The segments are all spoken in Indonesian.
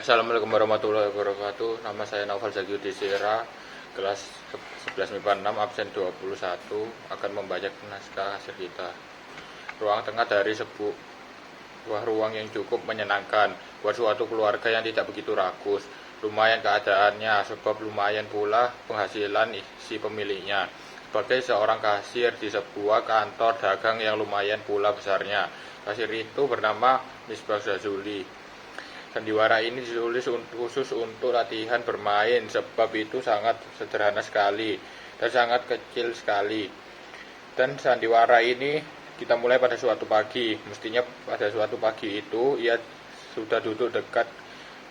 Assalamualaikum warahmatullahi wabarakatuh. Nama saya Naufal Zakiudi Sira, kelas 11 MIPA 6, absen 21, akan membaca naskah hasil kita. Ruang tengah dari sebuah ruang yang cukup menyenangkan buat suatu keluarga yang tidak begitu rakus. Lumayan keadaannya, sebab lumayan pula penghasilan si pemiliknya. Sebagai seorang kasir di sebuah kantor dagang yang lumayan pula besarnya. Kasir itu bernama Misbah Zazuli. Sandiwara ini ditulis khusus untuk latihan bermain, sebab itu sangat sederhana sekali dan sangat kecil sekali. Dan sandiwara ini kita mulai pada suatu pagi. Mestinya pada suatu pagi itu ia sudah duduk dekat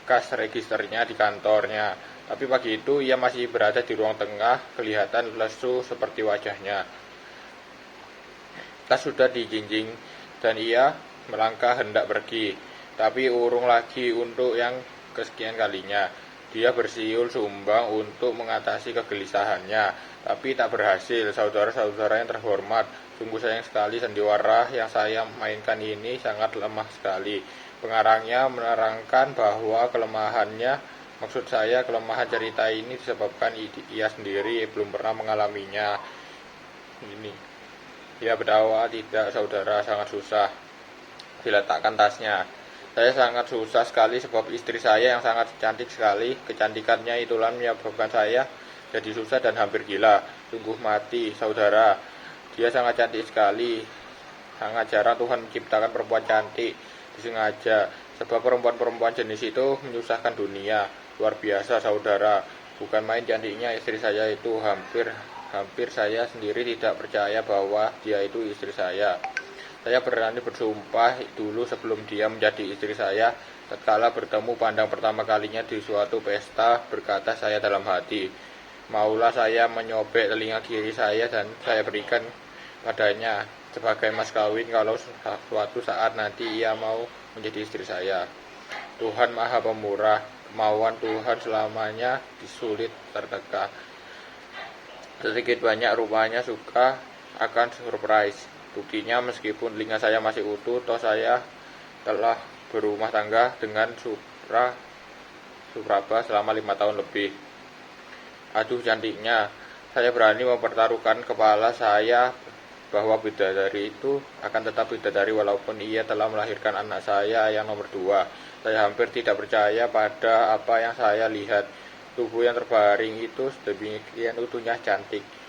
kas registernya di kantornya. Tapi pagi itu ia masih berada di ruang tengah, kelihatan lesu seperti wajahnya. Tas sudah dijinjing dan ia melangkah hendak pergi. Tapi urung lagi untuk yang kesekian kalinya. Dia bersiul sumbang untuk mengatasi kegelisahannya, tapi tak berhasil. Saudara-saudara yang terhormat, sungguh sayang sekali sandiwara yang saya mainkan ini sangat lemah sekali. Pengarangnya menerangkan bahwa kelemahannya, maksud saya kelemahan cerita ini disebabkan ia sendiri belum pernah mengalaminya. Ini, ia berdakwah tidak saudara, sangat susah diletakkan tasnya. Saya sangat susah sekali sebab istri saya yang sangat cantik sekali. Kecantikannya itulah menyebabkan saya jadi susah dan hampir gila. Sungguh mati, saudara. Dia sangat cantik sekali. Sangat jarang Tuhan menciptakan perempuan cantik disengaja. Sebab perempuan-perempuan jenis itu menyusahkan dunia. Luar biasa, saudara. Bukan main cantiknya istri saya itu. Hampir saya sendiri tidak percaya bahwa dia itu istri saya. Saya berani bersumpah dulu sebelum dia menjadi istri saya, tatkala bertemu pandang pertama kalinya di suatu pesta, berkata saya dalam hati, maulah saya menyobek telinga kiri saya dan saya berikan padanya sebagai mas kawin kalau suatu saat nanti ia mau menjadi istri saya. Tuhan Maha Pemurah, kemauan Tuhan selamanya disulit terteka. Sedikit banyak rupanya suka akan surprise. Buktinya meskipun telinga saya masih utuh, toh saya telah berumah tangga dengan Supraba selama 5 tahun lebih. Aduh cantiknya, saya berani mempertaruhkan kepala saya bahwa bidadari itu akan tetap bidadari walaupun ia telah melahirkan anak saya yang nomor 2. Saya hampir tidak percaya pada apa yang saya lihat. Tubuh yang terbaring itu sedemikian utuhnya cantik.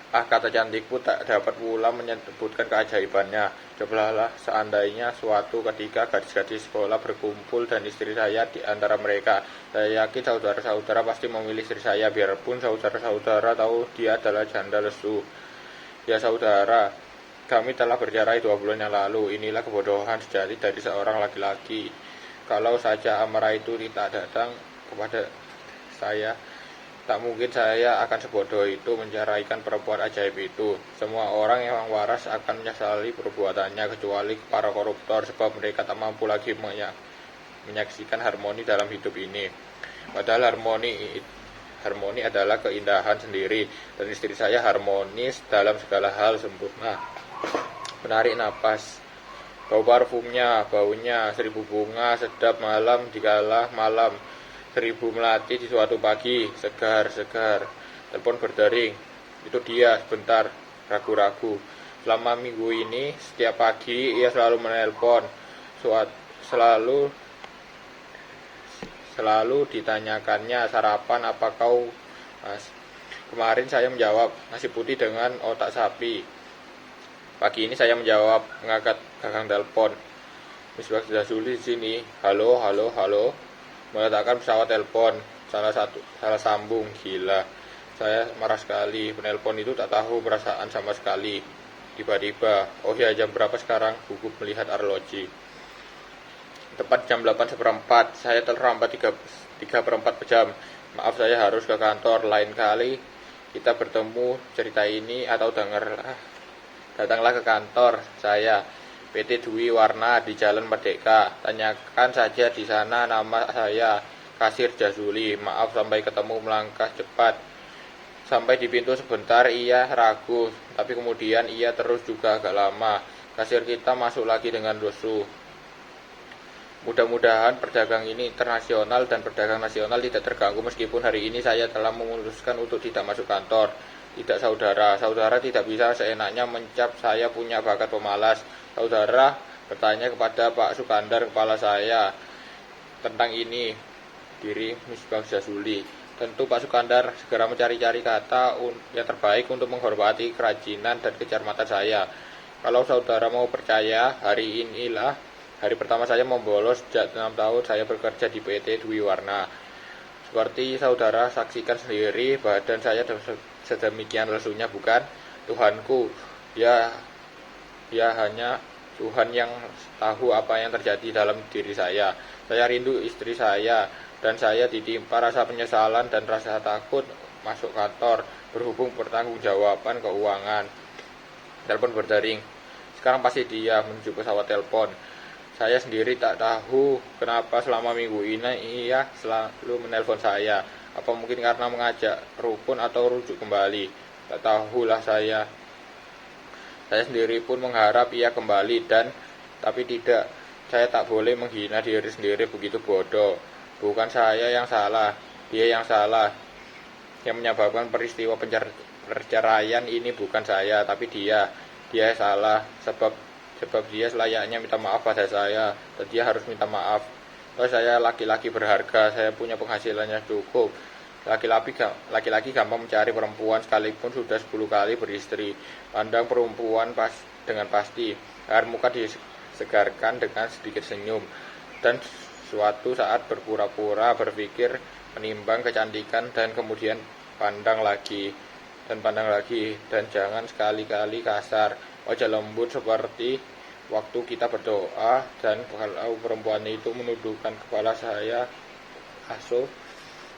Kata cantik pun tak dapat pula menyebutkan keajaibannya. Cobalah seandainya suatu ketika gadis-gadis sekolah berkumpul dan istri saya di antara mereka. Saya yakin saudara-saudara pasti memilih istri saya, biarpun saudara-saudara tahu dia adalah janda lesu. Ya saudara, kami telah bercerai 2 bulan yang lalu. Inilah kebodohan sejati dari seorang laki-laki. Kalau saja amarah itu tidak datang kepada saya, tak mungkin saya akan sebodoh itu menceraikan perempuan ajaib itu. Semua orang yang waras akan menyesali perbuatannya, kecuali para koruptor, sebab mereka tak mampu lagi menyaksikan harmoni dalam hidup ini. Padahal harmoni adalah keindahan sendiri, dan istri saya harmonis dalam segala hal, sempurna. Menarik napas, bau parfumnya, baunya 1000 bunga sedap malam dikala malam, 1000 melati di suatu pagi, segar. Telepon berdering. Itu dia, sebentar, ragu-ragu. Selama minggu ini, setiap pagi ia selalu menelpon. Selalu ditanyakannya, sarapan apa kau, Mas? Kemarin saya menjawab, nasi putih dengan otak sapi. Pagi ini saya menjawab, mengangkat gagang telepon. Misbah Zazuli di sini. Halo. Meletakkan pesawat telepon, salah sambung, gila. Saya marah sekali, penelpon itu tak tahu perasaan sama sekali. Tiba-tiba, oh ya jam berapa sekarang? Gugup melihat arloji. Tepat jam 8:15, saya terlambat 3/4 jam. Maaf, saya harus ke kantor, lain kali kita bertemu cerita ini atau datanglah ke kantor saya. PT Dwi Warna di Jalan Merdeka. Tanyakan saja di sana nama saya, Kasir Zazuli. Maaf, sampai ketemu melangkah cepat. Sampai di pintu sebentar ia ragu, tapi kemudian ia terus juga agak lama. Kasir kita masuk lagi dengan lesu. Mudah-mudahan perdagang ini internasional dan pedagang nasional tidak terganggu meskipun hari ini saya telah memutuskan untuk tidak masuk kantor. Tidak saudara, saudara tidak bisa seenaknya mencap saya punya bakat pemalas. Saudara bertanya kepada Pak Sukandar kepala saya tentang ini, diri Misbah Jazuli. Tentu Pak Sukandar segera mencari-cari kata yang terbaik untuk menghormati kerajinan dan kecermatan saya. Kalau saudara mau percaya, hari pertama saya membolos. Sejak 6 tahun saya bekerja di PT Dwi Warna. Seperti saudara saksikan sendiri, badan saya sedemikian lesunya, bukan? Tuhanku, ya hanya Tuhan yang tahu apa yang terjadi dalam diri saya. Saya rindu istri saya, dan saya ditimpa rasa penyesalan dan rasa takut masuk kantor, berhubung pertanggungjawaban keuangan. Telepon berdering. Sekarang pasti dia menuju pesawat telepon. Saya sendiri tak tahu kenapa selama minggu ini ia selalu menelpon saya. Apa mungkin karena mengajak rukun atau rujuk kembali? Tak tahulah saya. Saya sendiri pun mengharap ia kembali tapi tidak. Saya tak boleh menghina diri sendiri begitu bodoh. Bukan saya yang salah, dia yang salah. Yang menyebabkan peristiwa perceraian ini bukan saya, tapi dia. Dia salah sebab dia selayaknya minta maaf pada saya, dan dia harus minta maaf. Saya laki-laki berharga, saya punya penghasilannya cukup. Laki-laki gampang mencari perempuan sekalipun sudah 10 kali beristri. Pandang perempuan dengan pasti. Air muka disegarkan dengan sedikit senyum. Dan suatu saat berpura-pura berpikir menimbang kecantikan dan kemudian pandang lagi. Dan jangan sekali-kali kasar. Wajah lembut seperti waktu kita berdoa, dan kalau perempuan itu menundukkan kepala saya,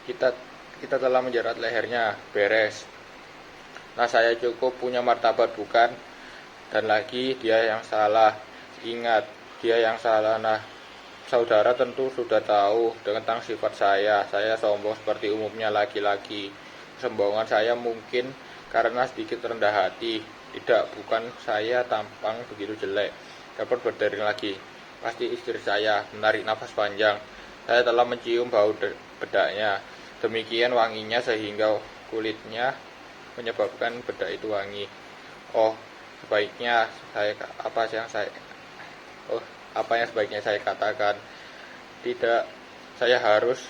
kita telah menjerat lehernya, beres. Nah, saya cukup punya martabat, bukan? Dan lagi dia yang salah. Ingat, dia yang salah. Nah, saudara tentu sudah tahu tentang sifat saya. Saya sombong seperti umumnya laki-laki. Kesombongan saya mungkin karena sedikit rendah hati. Tidak, bukan saya tampang begitu jelek. Dapat berdering lagi. Pasti istri saya. Menarik nafas panjang. Saya telah mencium bau bedaknya. Demikian wanginya sehingga kulitnya menyebabkan bedak itu wangi. Oh, apa yang sebaiknya saya katakan? Tidak, saya harus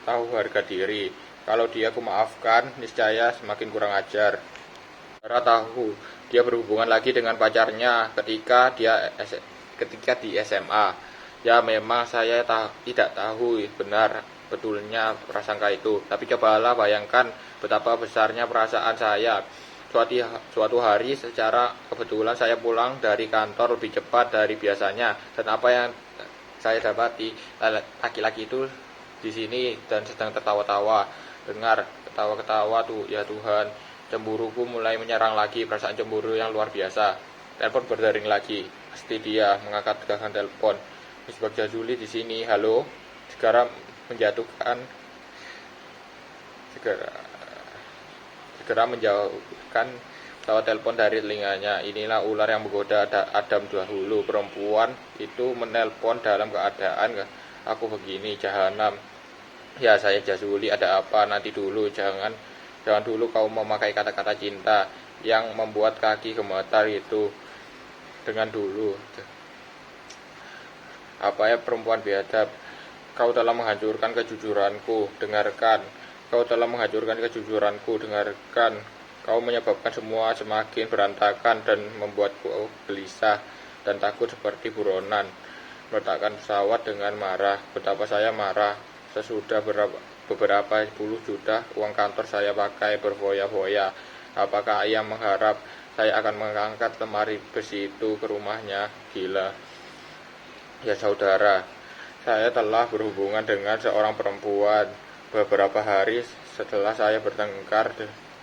tahu harga diri. Kalau dia aku maafkan, niscaya semakin kurang ajar. Saudara tahu, dia berhubungan lagi dengan pacarnya ketika di SMA. Ya, memang saya tidak tahu betulnya prasangka itu. Tapi cobalah bayangkan betapa besarnya perasaan saya. Suatu hari secara kebetulan saya pulang dari kantor lebih cepat dari biasanya, dan apa yang saya dapati, laki-laki itu di sini dan sedang tertawa-tawa. Dengar ketawa-ketawa tuh, ya Tuhan. Cemburuku mulai menyerang lagi, perasaan cemburu yang luar biasa. Telepon berdering lagi. Pasti dia mengangkat gagang telepon. Misbah Jazuli di sini. Halo. Segera menjauhkan pesawat telepon dari telinganya. Inilah ular yang menggoda Adam dahulu. Perempuan itu menelpon dalam keadaan aku begini, jahanam. Ya, saya Jazuli, ada apa? Nanti dulu, jangan dulu kau memakai kata-kata cinta yang membuat kaki gemetar itu. Dengan dulu. Apa ya, perempuan biadab? Kau telah menghancurkan kejujuranku. Dengarkan. Kau telah menghancurkan kejujuranku. Dengarkan. Kau menyebabkan semua semakin berantakan dan membuatku gelisah dan takut seperti buronan. Meletakkan pesawat dengan marah. Betapa saya marah. Sesudah beberapa puluh juta uang kantor saya pakai berfoya-foya. Apakah ayah mengharap saya akan mengangkat lemari besi itu ke rumahnya? Gila. Ya saudara, saya telah berhubungan dengan seorang perempuan. Beberapa hari setelah saya bertengkar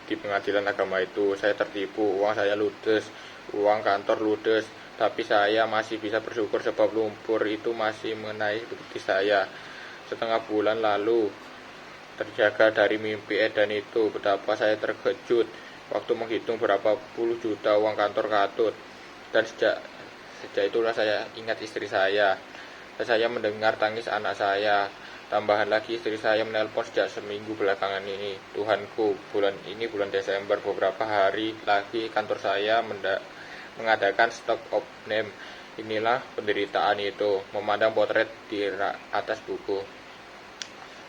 di pengadilan agama itu, saya tertipu, uang saya ludes, uang kantor ludes. Tapi saya masih bisa bersyukur sebab lumpur itu masih mengenai putih saya. Setengah bulan lalu terjaga dari mimpi edan itu. Betapa saya terkejut waktu menghitung berapa puluh juta uang kantor katut. Dan sejak itulah saya ingat istri saya. dan saya mendengar tangis anak saya. Tambahan lagi istri saya menelpon sejak seminggu belakangan ini. Tuhanku, bulan Desember, beberapa hari lagi kantor saya mengadakan stock of name. Inilah penderitaan itu, memandang potret di atas buku.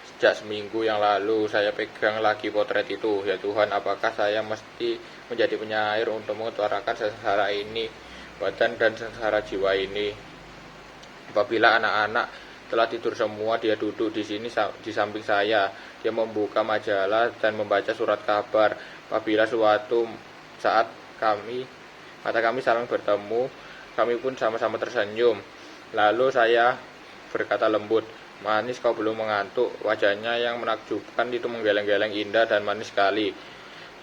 Sejak seminggu yang lalu saya pegang lagi potret itu. Ya Tuhan, apakah saya mesti menjadi penyair untuk mengutarakan sengsara ini, badan dan sengsara jiwa ini? Apabila anak-anak telah tidur semua, dia duduk di sini di samping saya. Dia membuka majalah dan membaca surat kabar. Apabila suatu saat mata kami saling bertemu, kami pun sama-sama tersenyum. Lalu saya berkata lembut, "Manis, kau belum mengantuk?" Wajahnya yang menakjubkan itu menggeleng-geleng indah dan manis sekali.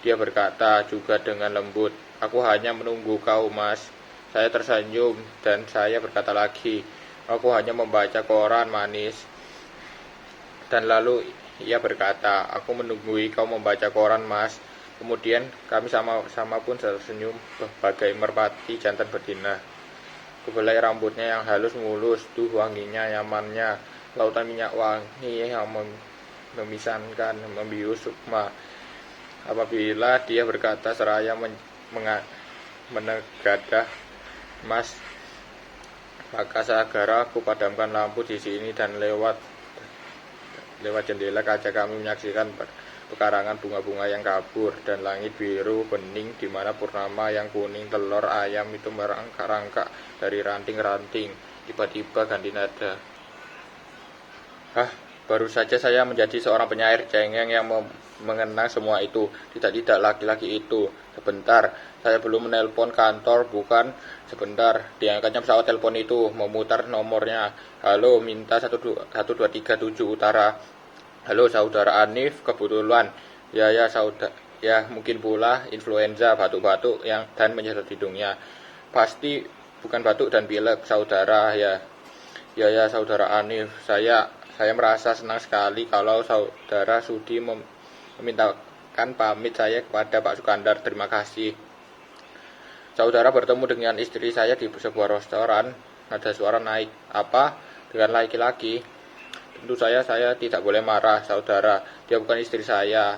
Dia berkata juga dengan lembut, "Aku hanya menunggu kau, Mas." Saya tersenyum dan saya berkata lagi, "Aku hanya membaca koran, Manis." Dan lalu ia berkata, "Aku menunggui kau membaca koran, Mas." Kemudian kami sama-sama pun tersenyum bagai merpati jantan betina. Kebelai rambutnya yang halus mulus, wanginya, nyamannya, lautan minyak wangi yang memisankan, membius sukma. Apabila dia berkata seraya menegadah, "Mas," maka segera aku padamkan lampu di sini dan lewat jendela kaca kami menyaksikan pekarangan bunga-bunga yang kabur dan langit biru bening di mana purnama yang kuning telur ayam itu merangkak-rangkak dari ranting-ranting. Tiba-tiba ganti nada. Baru saja saya menjadi seorang penyair cengeng yang mengenang semua itu. Tidak laki-laki itu. Sebentar, saya belum menelpon kantor, bukan sebentar. Diangkatnya pesawat telepon itu, memutar nomornya. "Halo, minta 12337 Utara." "Halo saudara Anif, kebetulan." Ya saudara, ya mungkin pula influenza, batuk-batuk dan menyedot hidungnya." "Pasti bukan batuk dan pilek saudara." Ya saudara Anif, saya merasa senang sekali kalau saudara sudi memintakan pamit saya kepada Pak Sukandar. Terima kasih. Saudara bertemu dengan istri saya di sebuah restoran. Ada suara naik. "Apa? Dengan laki-laki?" Tentu saya tidak boleh marah, saudara. Dia bukan istri saya.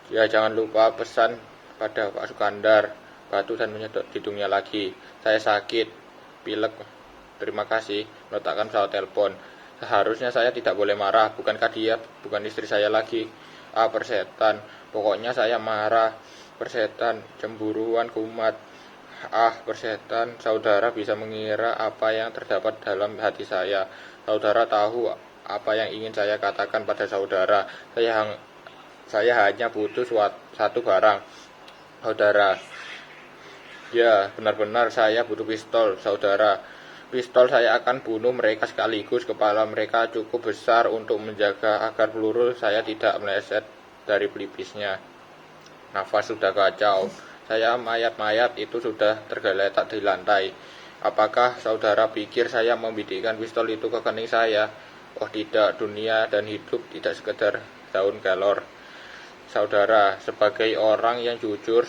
Ya jangan lupa pesan pada Pak Sukandar. Batuk dan menyedot hidungnya lagi. "Saya sakit, pilek." "Terima kasih." Meletakkan pesawat telepon. Seharusnya saya tidak boleh marah. Bukankah dia bukan istri saya lagi? Persetan. Pokoknya saya marah. Persetan, cemburuan kumat. Persetan. Saudara bisa mengira apa yang terdapat dalam hati saya. Saudara tahu apa yang ingin saya katakan pada saudara. Saya hanya butuh satu barang, saudara. Ya, benar-benar saya butuh pistol, saudara. Pistol saya akan bunuh mereka sekaligus. Kepala mereka cukup besar untuk menjaga agar peluru saya tidak meleset dari pelipisnya. Nafas sudah kacau. Mayat-mayat itu sudah tergeletak di lantai. Apakah saudara pikir saya membidikkan pistol itu ke kening saya? Oh tidak, dunia dan hidup tidak sekedar daun kelor. Saudara, sebagai orang yang jujur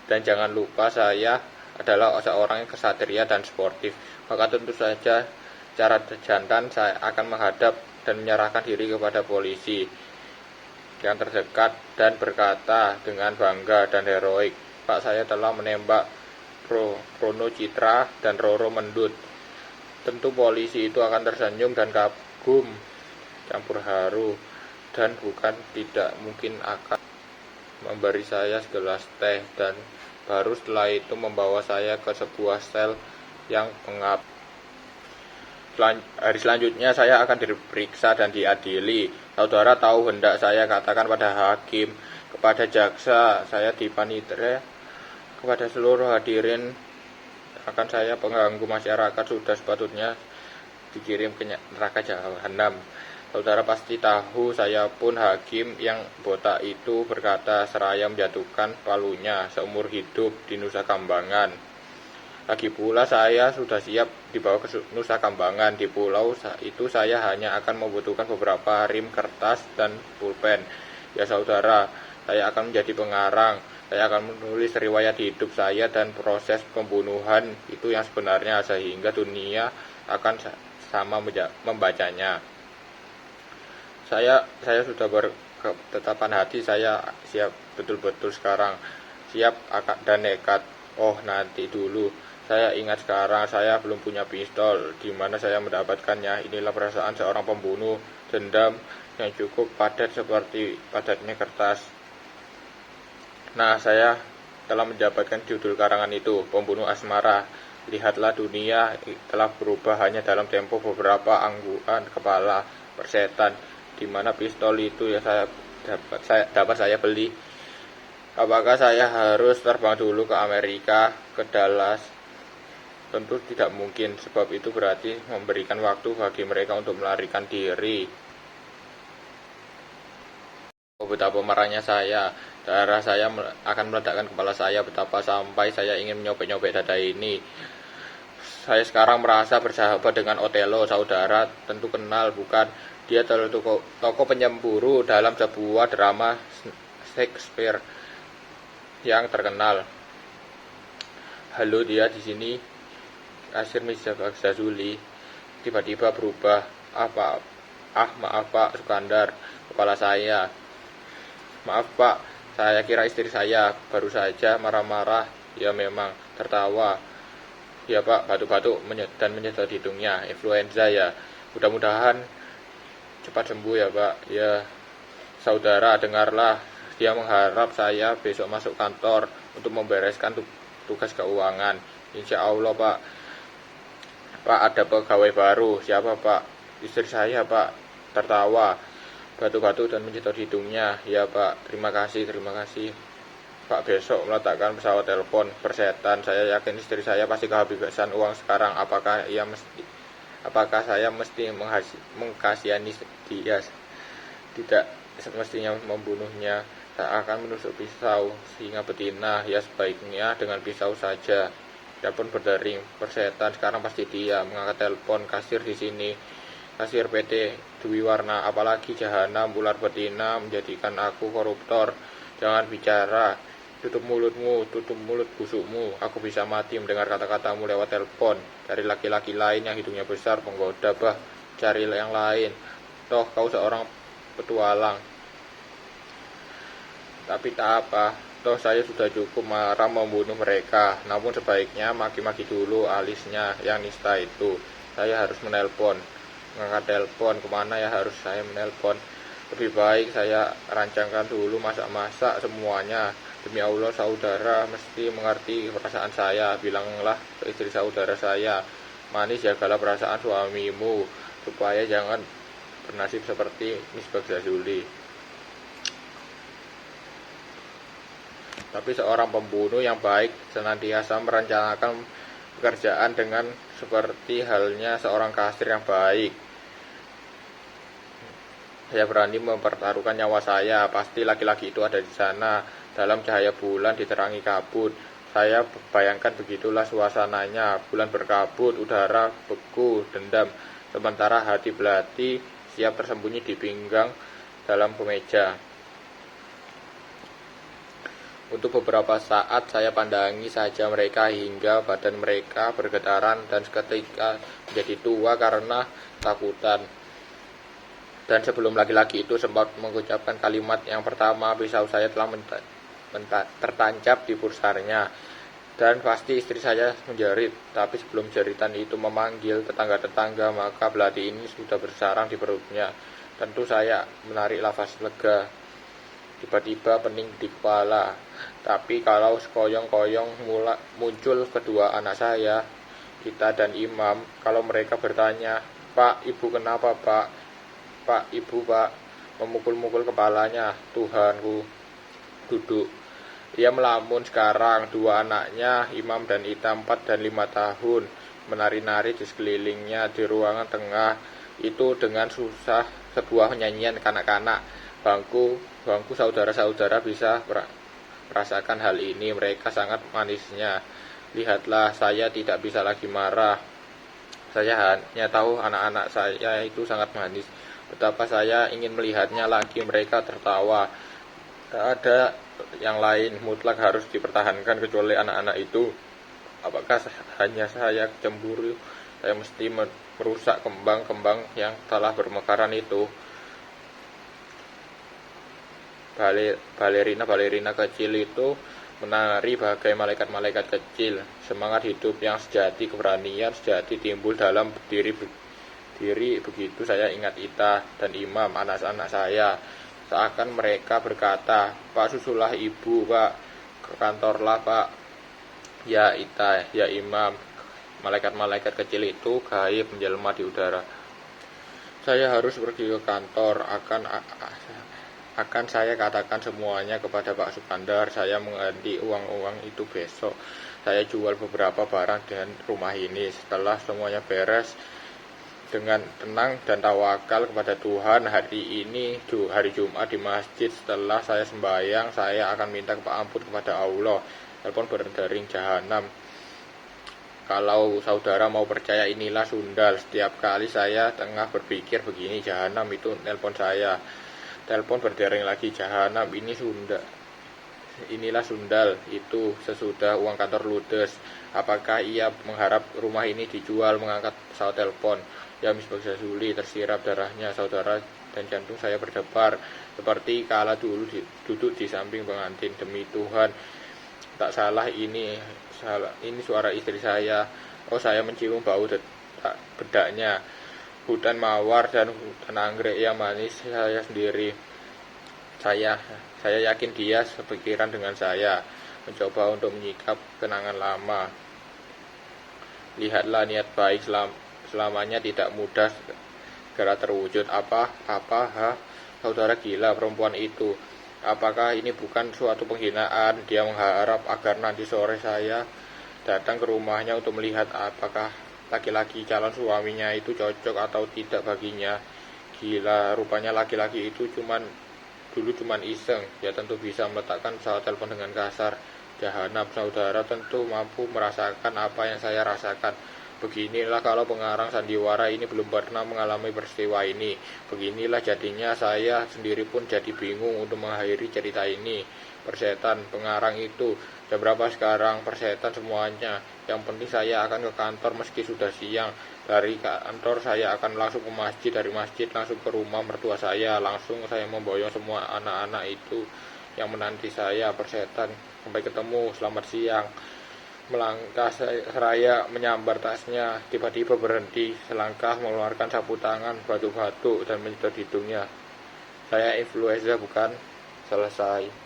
dan jangan lupa saya adalah seorang yang kesatria dan sportif, maka tentu saja secara jantan saya akan menghadap dan menyerahkan diri kepada polisi yang terdekat dan berkata dengan bangga dan heroik, "Pak, saya telah menembak Prono Citra dan Roro Mendut." Tentu polisi itu akan tersenyum dan kagum campur haru, dan bukan tidak mungkin akan memberi saya segelas teh dan baru setelah itu membawa saya ke sebuah sel yang pengap. Hari selanjutnya saya akan diperiksa dan diadili. Saudara tahu hendak saya katakan pada hakim, kepada jaksa, saya dipanitera, kepada seluruh hadirin akan saya pengganggu masyarakat sudah sepatutnya dikirim ke neraka jahanam. Saudara pasti tahu saya pun hakim yang botak itu, berkata seraya menjatuhkan palunya seumur hidup di Nusa Kambangan. Lagi pula saya sudah siap dibawa ke Nusa Kambangan. Di pulau itu saya hanya akan membutuhkan beberapa rim kertas dan pulpen. Ya saudara, saya akan menjadi pengarang. Saya akan menulis riwayat hidup saya dan proses pembunuhan itu yang sebenarnya, sehingga dunia akan sama membacanya. Saya sudah berketetapan hati, saya siap betul-betul sekarang, siap dan nekat. Oh, nanti dulu. Saya ingat sekarang saya belum punya pistol. Di mana saya mendapatkannya? Inilah perasaan seorang pembunuh. Dendam yang cukup padat seperti padatnya kertas. Nah, saya telah mendapatkan judul karangan itu, Pembunuh Asmara. Lihatlah, dunia telah berubah hanya dalam tempo beberapa anggukan kepala persetan. Di mana pistol itu ya dapat saya beli? Apakah saya harus terbang dulu ke Amerika, ke Dallas? Tentu tidak mungkin, sebab itu berarti memberikan waktu bagi mereka untuk melarikan diri. Oh, betapa marahnya saya. Darah saya akan meledakkan kepala saya. Betapa sampai saya ingin menyobek-nyobek dada ini. Saya sekarang merasa bersahabat dengan Othello, saudara tentu kenal, bukan? Dia tokoh penyemburu dalam sebuah drama Shakespeare yang terkenal. Halo, dia di sini. Kasir Mirza Bagzazuli tiba-tiba berubah. Maaf Pak Sukandar, kepala saya. Maaf Pak, saya kira istri saya baru saja marah-marah. Ya memang, tertawa. Ya Pak, batuk-batuk dan menyedot hidungnya. Influenza ya. Mudah-mudahan cepat sembuh ya Pak. Ya, saudara dengarlah. Dia mengharap saya besok masuk kantor untuk membereskan tugas keuangan. Insya Allah Pak. Pak, ada pegawai baru. Siapa Pak? Istri saya Pak. Tertawa, batuk-batuk dan menyedot hidungnya. Ya Pak, terima kasih. Pak, besok meletakkan pesawat telepon persetan. Saya yakin istri saya pasti kehabisan uang sekarang. Apakah saya mesti mengkasihani dia? Tidak, semestinya membunuhnya. Tak akan menusuk pisau sehingga betina. Ya sebaiknya dengan pisau saja. Telepon berdering. Persetan sekarang pasti dia mengangkat telepon. Kasir di sini. Kasir PT Dwi Warna. Apalagi jahanam ular betina menjadikan aku koruptor. Jangan bicara. Tutup mulut busukmu. Aku bisa mati mendengar kata-katamu lewat telepon. Cari laki-laki lain yang hidungnya besar, penggoda, cari yang lain. Toh kau seorang petualang. Tapi tak apa, toh saya sudah cukup marah membunuh mereka. Namun sebaiknya maki-maki dulu alisnya yang nista itu. Saya harus menelpon. Mengangkat telepon, kemana ya harus saya menelpon? Lebih baik saya rancangkan dulu masak-masak semuanya. Demi Allah, saudara mesti mengerti perasaan saya. Bilanglah ke istri saudara saya, manis jagalah perasaan suamimu, supaya jangan bernasib seperti Miss Bagzazuli. Tapi seorang pembunuh yang baik senantiasa merencanakan pekerjaan dengan seperti halnya seorang kasir yang baik. Saya berani mempertaruhkan nyawa saya. Pasti laki-laki itu ada di sana. Dalam cahaya bulan diterangi kabut. Saya bayangkan begitulah suasananya. Bulan berkabut, udara beku, dendam. Sementara hati belati siap tersembunyi di pinggang dalam kemeja. Untuk beberapa saat saya pandangi saja mereka hingga badan mereka bergetaran dan seketika menjadi tua karena takutan. Dan sebelum laki-laki itu sempat mengucapkan kalimat yang pertama, pisau saya telah tertancap di pusarnya. Dan pasti istri saya menjerit. Tapi sebelum jeritan itu memanggil tetangga-tetangga, maka belati ini sudah bersarang di perutnya. Tentu saya menarik nafas lega. Tiba-tiba pening di kepala. Tapi kalau sekoyong-koyong muncul kedua anak saya, kita dan Imam. Kalau mereka bertanya, Pak, Ibu kenapa Pak? Pak, Ibu Pak, memukul-mukul kepalanya. Tuhanku, duduk. Ia melamun sekarang. Dua anaknya, Imam dan Ita, 4 dan 5 tahun, menari-nari di sekelilingnya di ruangan tengah itu dengan susah sebuah nyanyian kanak-kanak. Bangku saudara-saudara bisa merasakan hal ini. Mereka sangat manisnya. Lihatlah, saya tidak bisa lagi marah. Saya hanya tahu anak-anak saya itu sangat manis. Betapa saya ingin melihatnya lagi. Mereka tertawa. Tak ada yang lain mutlak harus dipertahankan kecuali anak-anak itu. Apakah hanya saya cemburu? Saya mesti merusak kembang-kembang yang telah bermekaran itu. Balerina kecil itu menari bagai malaikat-malaikat kecil. Semangat hidup yang sejati, keberanian sejati timbul dalam diri. Begitu saya ingat Ita dan Imam, anak-anak saya. Seakan mereka berkata, "Pak, susulah ibu, Pak. Ke kantorlah, Pak." Ya Ita, ya Imam. Malaikat-malaikat kecil itu gaib menjelma di udara. Saya harus pergi ke kantor. Akan saya katakan semuanya kepada Pak Sukandar. Saya mengganti uang-uang itu besok. Saya jual beberapa barang dan rumah ini. Setelah semuanya beres, dengan tenang dan tawakal kepada Tuhan, hari ini hari Jumat di masjid, setelah saya sembahyang, saya akan minta ampun kepada Allah. Telepon berdering jahanam. Kalau saudara mau percaya, inilah sundal. Setiap kali saya tengah berpikir begini, jahanam itu telepon saya. Telepon berdering lagi, jahanam ini sundal. Inilah sundal itu sesudah uang kantor ludes. Apakah ia mengharap rumah ini dijual? Mengangkat pesawat telepon. Ya Misbah Jazuli, tersirat darahnya saudara dan jantung saya berdebar seperti kala dulu duduk di samping pengantin. Demi Tuhan, tak salah ini suara istri saya. Oh, saya mencium bau bedaknya. Hutan mawar dan hutan anggrek yang manis saya sendiri. Saya yakin dia sepikiran dengan saya, mencoba untuk menyikap kenangan lama. Lihatlah, niat baik selamanya tidak mudah segera terwujud. Saudara gila perempuan itu. Apakah ini bukan suatu penghinaan? Dia mengharap agar nanti sore saya datang ke rumahnya untuk melihat apakah laki-laki calon suaminya itu cocok atau tidak baginya. Gila, rupanya laki-laki itu dulu cuman iseng. Ya tentu bisa meletakkan pesawat telepon dengan kasar. Jahanam, saudara tentu mampu merasakan apa yang saya rasakan. Beginilah kalau pengarang sandiwara ini belum pernah mengalami peristiwa ini. Beginilah jadinya saya sendiri pun jadi bingung untuk mengakhiri cerita ini. Persetan, pengarang itu. Jam berapa sekarang? Persetan semuanya. Yang penting saya akan ke kantor meski sudah siang. Dari kantor saya akan langsung ke masjid. Dari masjid langsung ke rumah mertua saya. Langsung saya memboyong semua anak-anak itu yang menanti saya. Persetan, sampai ketemu, selamat siang. Melangkah seraya menyambar tasnya, tiba-tiba berhenti selangkah, mengeluarkan sapu tangan, batuk-batuk dan menyedot hidungnya. Saya influenza bukan? Selesai.